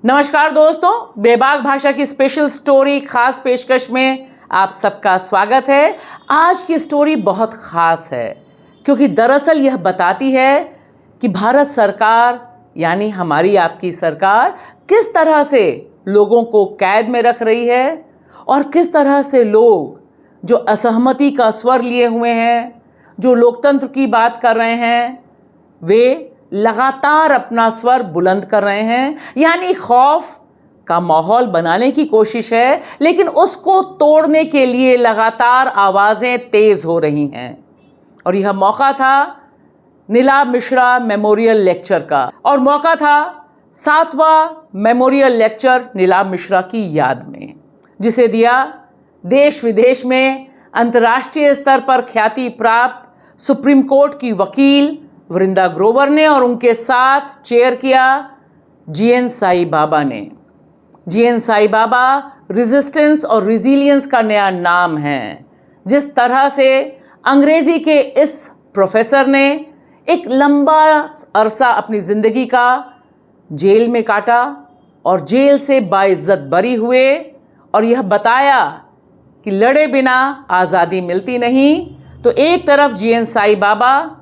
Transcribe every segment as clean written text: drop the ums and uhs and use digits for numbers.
नमस्कार दोस्तों, बेबाक भाषा की स्पेशल स्टोरी खास पेशकश में आप सबका स्वागत है। आज की स्टोरी बहुत खास है क्योंकि दरअसल यह बताती है कि भारत सरकार यानी हमारी आपकी सरकार किस तरह से लोगों को कैद में रख रही है और किस तरह से लोग जो असहमति का स्वर लिए हुए हैं, जो लोकतंत्र की बात कर रहे हैं, वे लगातार अपना स्वर बुलंद कर रहे हैं। यानी खौफ का माहौल बनाने की कोशिश है, लेकिन उसको तोड़ने के लिए लगातार आवाज़ें तेज़ हो रही हैं। और यह मौका था नीलाभ मिश्रा मेमोरियल लेक्चर का, और मौका था 7वां मेमोरियल लेक्चर नीलाभ मिश्रा की याद में, जिसे दिया देश विदेश में अंतर्राष्ट्रीय स्तर पर ख्याति प्राप्त सुप्रीम कोर्ट की वकील वृंदा ग्रोवर ने, और उनके साथ चेयर किया जीएन साई बाबा ने। जीएन साई बाबा रेजिस्टेंस और रिजिलियंस का नया नाम है। जिस तरह से अंग्रेजी के इस प्रोफेसर ने एक लंबा अरसा अपनी ज़िंदगी का जेल में काटा और जेल से बाइज्जत बरी हुए, और यह बताया कि लड़े बिना आज़ादी मिलती नहीं। तो एक तरफ जीएन साई बाबा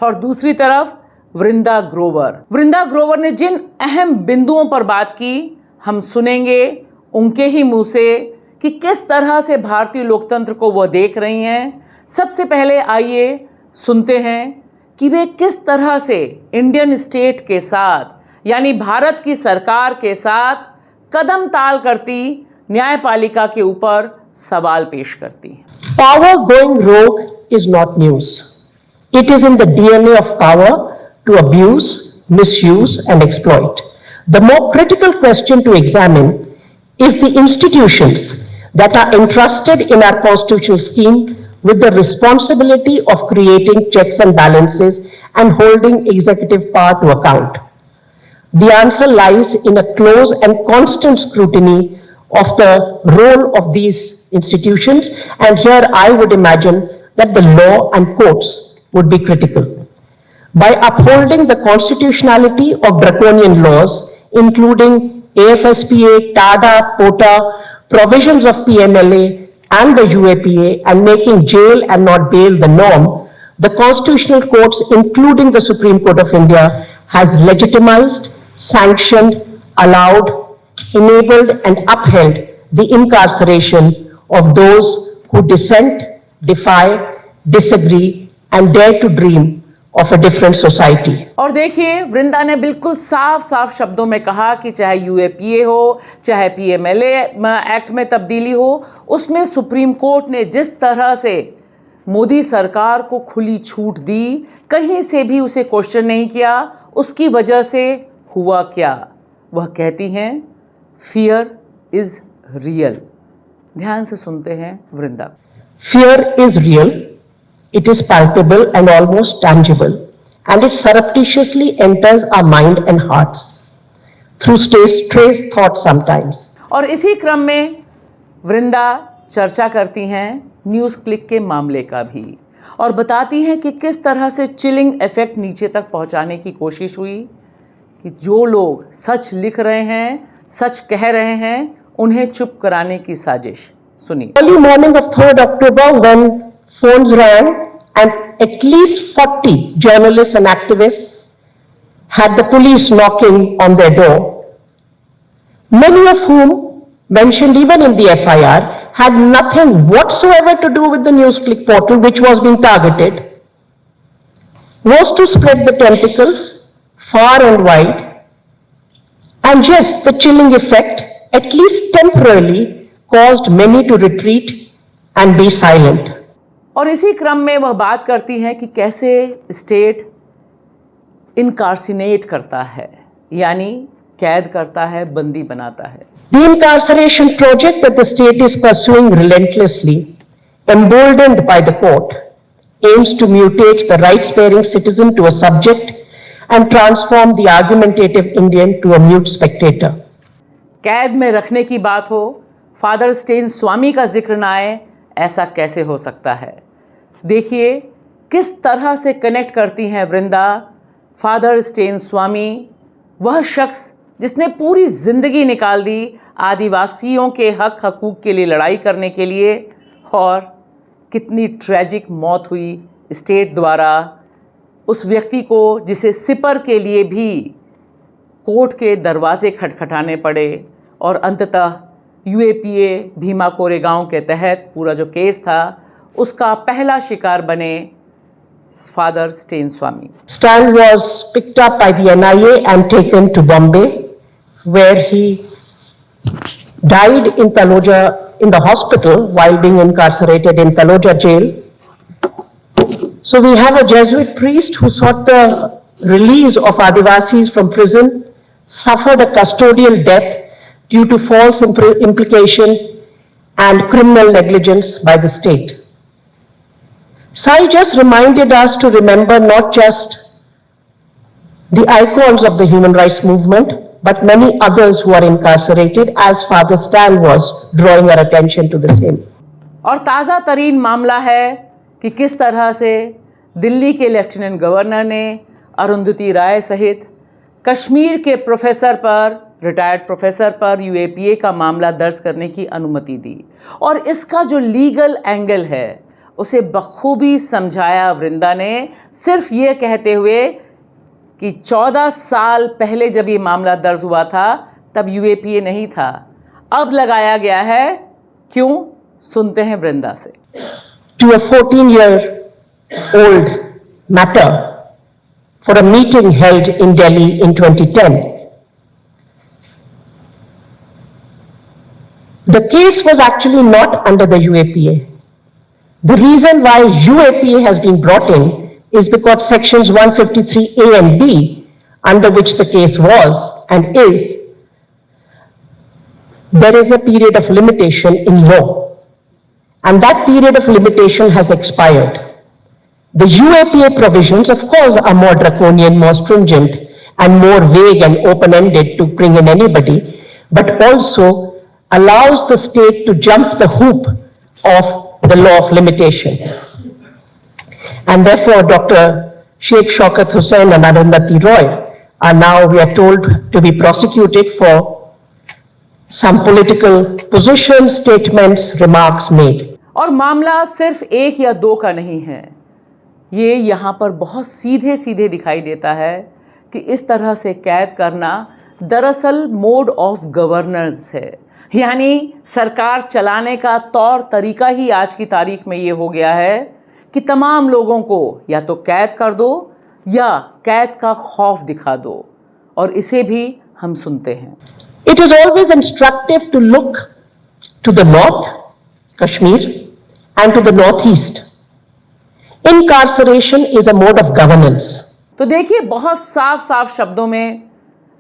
और दूसरी तरफ वृंदा ग्रोवर ने जिन अहम बिंदुओं पर बात की, हम सुनेंगे उनके ही मुंह से कि किस तरह से भारतीय लोकतंत्र को वो देख रही हैं। सबसे पहले आइए सुनते हैं कि वे किस तरह से इंडियन स्टेट के साथ यानी भारत की सरकार के साथ कदम ताल करती न्यायपालिका के ऊपर सवाल पेश करती हैं। Power going rogue is not news. It is in the DNA of power to abuse, misuse, and exploit. The more critical question to examine is the institutions that are entrusted in our constitutional scheme with the responsibility of creating checks and balances and holding executive power to account. The answer lies in a close and constant scrutiny of the role of these institutions, and here I would imagine that the law and courts would be critical. By upholding the constitutionality of draconian laws, including AFSPA, TADA, POTA, provisions of PMLA and the UAPA, and making jail and not bail the norm, the constitutional courts, including the Supreme Court of India, has legitimized, sanctioned, allowed, enabled, and upheld the incarceration of those who dissent, defy, disagree, and dare to dream of a different society. और देखिए, वृंदा ने बिल्कुल साफ साफ शब्दों में कहा कि चाहे यूएपीए हो, चाहे पीएमएलए एक्ट में तब्दीली हो, उसमें सुप्रीम कोर्ट ने जिस तरह से मोदी सरकार को खुली छूट दी, कहीं से भी उसे क्वेश्चन नहीं किया, उसकी वजह से हुआ क्या? वह कहती हैं फियर इज रियल। ध्यान से सुनते हैं वृंदा। Fear is real. It is palpable and almost tangible, and it surreptitiously enters our mind and hearts through stray thoughts sometimes. और इसी क्रम में वृंदा चर्चा करती हैं न्यूज़ क्लिक के मामले का भी, और बताती हैं कि किस तरह से चिलिंग इफेक्ट नीचे तक पहुंचाने की कोशिश हुई कि जो लोग सच लिख रहे हैं, सच कह रहे हैं, उन्हें चुप कराने की साजिश। सुनिए। Early morning of 3rd October, when phones rang and at least 40 journalists and activists had the police knocking on their door, many of whom mentioned even in the FIR had nothing whatsoever to do with the NewsClick portal, which was being targeted, was to spread the tentacles far and wide. And yes, the chilling effect, at least temporarily, caused many to retreat and be silent. और इसी क्रम में वह बात करती हैं कि कैसे स्टेट इनकार्सिनेट करता है, यानी कैद करता है, बंदी बनाता है। The incarceration project that the state is pursuing relentlessly, emboldened by the court, aims to mutate the rights-bearing citizen to a subject and transform the argumentative Indian to a mute spectator. कैद में रखने की बात हो, father Stan स्वामी का जिक्र ना आए, ऐसा कैसे हो सकता है? देखिए किस तरह से कनेक्ट करती हैं वृंदा फादर स्टेन स्वामी, वह शख्स जिसने पूरी जिंदगी निकाल दी आदिवासियों के हक हकूक़ के लिए लड़ाई करने के लिए, और कितनी ट्रेजिक मौत हुई स्टेट द्वारा उस व्यक्ति को जिसे सिपर के लिए भी कोर्ट के दरवाजे खटखटाने पड़े, और अंततः यूएपीए भीमा कोरेगांव के तहत पूरा जो केस था उसका पहला शिकार बने father Stan Swamy. Stan was picked up by the NIA and taken to Bombay, where he died in Taloja in the hospital while being incarcerated in Taloja jail. So we have a Jesuit priest who sought the release of Adivasis from prison, suffered a custodial death due to false implication and criminal negligence by the state. Sai just reminded us to remember not just the icons of the human rights movement, but many others who are incarcerated, as Father Stan was drawing our attention to the same. और ताज़ा तरीन मामला है कि किस तरह से दिल्ली के लेफ्टिनेंट गवर्नर ने अरुंधति राय सहित कश्मीर के प्रोफेसर पर, रिटायर्ड प्रोफेसर पर यूएपीए का मामला दर्ज करने की अनुमति दी, और इसका जो लीगल एंगल है उसे बखूबी समझाया वृंदा ने, सिर्फ ये कहते हुए कि 14 साल पहले जब ये मामला दर्ज हुआ था तब यूएपीए नहीं था, अब लगाया गया है। क्यों? सुनते हैं वृंदा से। To a 14-year-old matter for a meeting held in Delhi in 2010. The case was actually not under the UAPA. The reason why UAPA has been brought in is because sections 153A and B, under which the case was and is, there is a period of limitation in law, and that period of limitation has expired. The UAPA provisions, of course, are more draconian, more stringent, and more vague and open-ended to bring in anybody, but also allows the state to jump the hoop of the law of limitation. And therefore, Dr. Sheikh Shaukat Hussain and Arundhati Roy are now, we are told, to be prosecuted for some political positions, statements, remarks made. और मामला सिर्फ एक या दो का नहीं है, ये यहाँ पर बहुत सीधे सीधे दिखाई देता है कि इस तरह से कैद करना दरअसल मोड ऑफ गवर्नेंस है, यानी सरकार चलाने का तौर तरीका ही आज की तारीख में ये हो गया है कि तमाम लोगों को या तो कैद कर दो या कैद का खौफ दिखा दो, और इसे भी हम सुनते हैं। It is always instructive to look to the north, Kashmir, and to the northeast. Incarceration is a mode of governance. तो देखिए, बहुत साफ साफ शब्दों में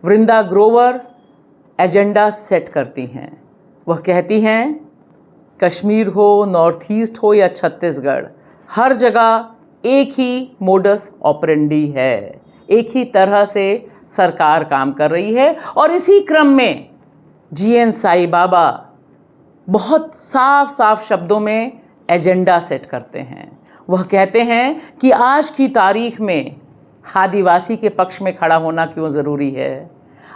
वृंदा ग्रोवर एजेंडा सेट करती हैं। वह कहती हैं कश्मीर हो, नॉर्थ ईस्ट हो या छत्तीसगढ़, हर जगह एक ही मोडस ऑपरेंडी है, एक ही तरह से सरकार काम कर रही है। और इसी क्रम में जीएन साई बाबा बहुत साफ साफ शब्दों में एजेंडा सेट करते हैं। वह कहते हैं कि आज की तारीख में आदिवासी के पक्ष में खड़ा होना क्यों ज़रूरी है,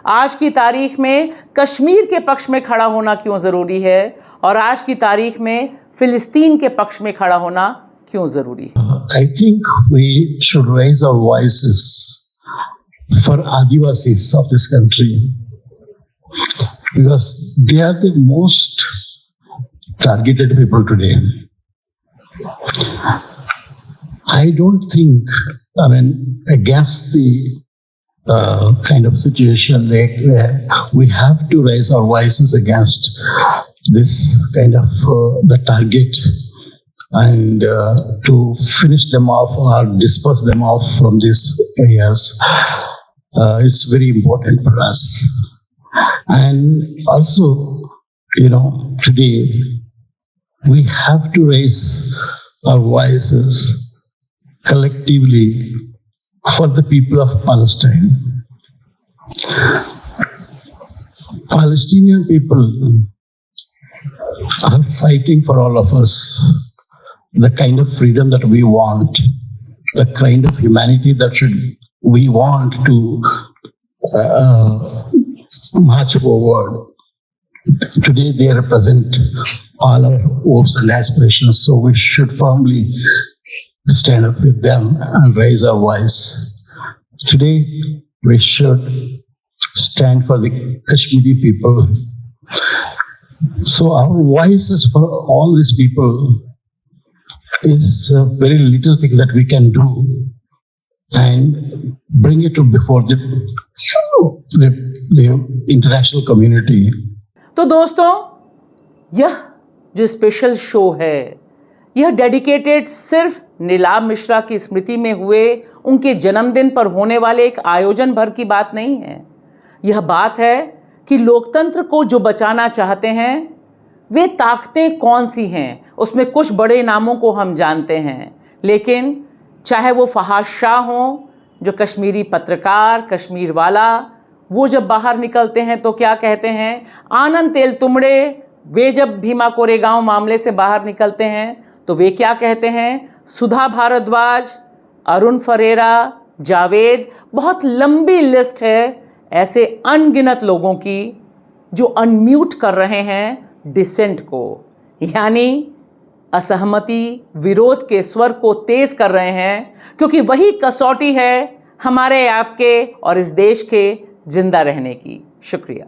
आज की तारीख में कश्मीर के पक्ष में खड़ा होना क्यों ज़रूरी है, और आज की तारीख में फिलिस्तीन के पक्ष में खड़ा होना क्यों ज़रूरी है। I think we should raise our voices for Adivasis of this country, because they are the most targeted people today. I don't think, against the kind of situation we have to raise our voices against this kind of the target, and to finish them off or disperse them off from these areas. It's very important for us. And also, today we have to raise our voices collectively for the people of Palestine. Palestinian people are fighting for all of us, the kind of freedom that we want, the kind of humanity that we want to march forward. Today they represent all our hopes and aspirations, so we should firmly stand up with them and raise our voice. Today we should stand for the Kashmiri people. So our voices for all these people is a very little thing that we can do and bring it to before the international community. तो दोस्तों, यह जो special show है, यह dedicated सिर्फ नीलाभ मिश्रा की स्मृति में हुए उनके जन्मदिन पर होने वाले एक आयोजन भर की बात नहीं है। यह बात है कि लोकतंत्र को जो बचाना चाहते हैं वे ताकतें कौन सी हैं। उसमें कुछ बड़े नामों को हम जानते हैं, लेकिन चाहे वो फहाद शाह हों, जो कश्मीरी पत्रकार, कश्मीर वाला, वो जब बाहर निकलते हैं तो क्या कहते हैं। आनंद तेलतुंबड़े, वे जब भीमा कोरेगांव मामले से बाहर निकलते हैं तो वे क्या कहते हैं। सुधा भारद्वाज, अरुण फरेरा, जावेद, बहुत लंबी लिस्ट है ऐसे अनगिनत लोगों की जो अनम्यूट कर रहे हैं डिसेंट को, यानी असहमति, विरोध के स्वर को तेज कर रहे हैं, क्योंकि वही कसौटी है हमारे आपके और इस देश के जिंदा रहने की। शुक्रिया।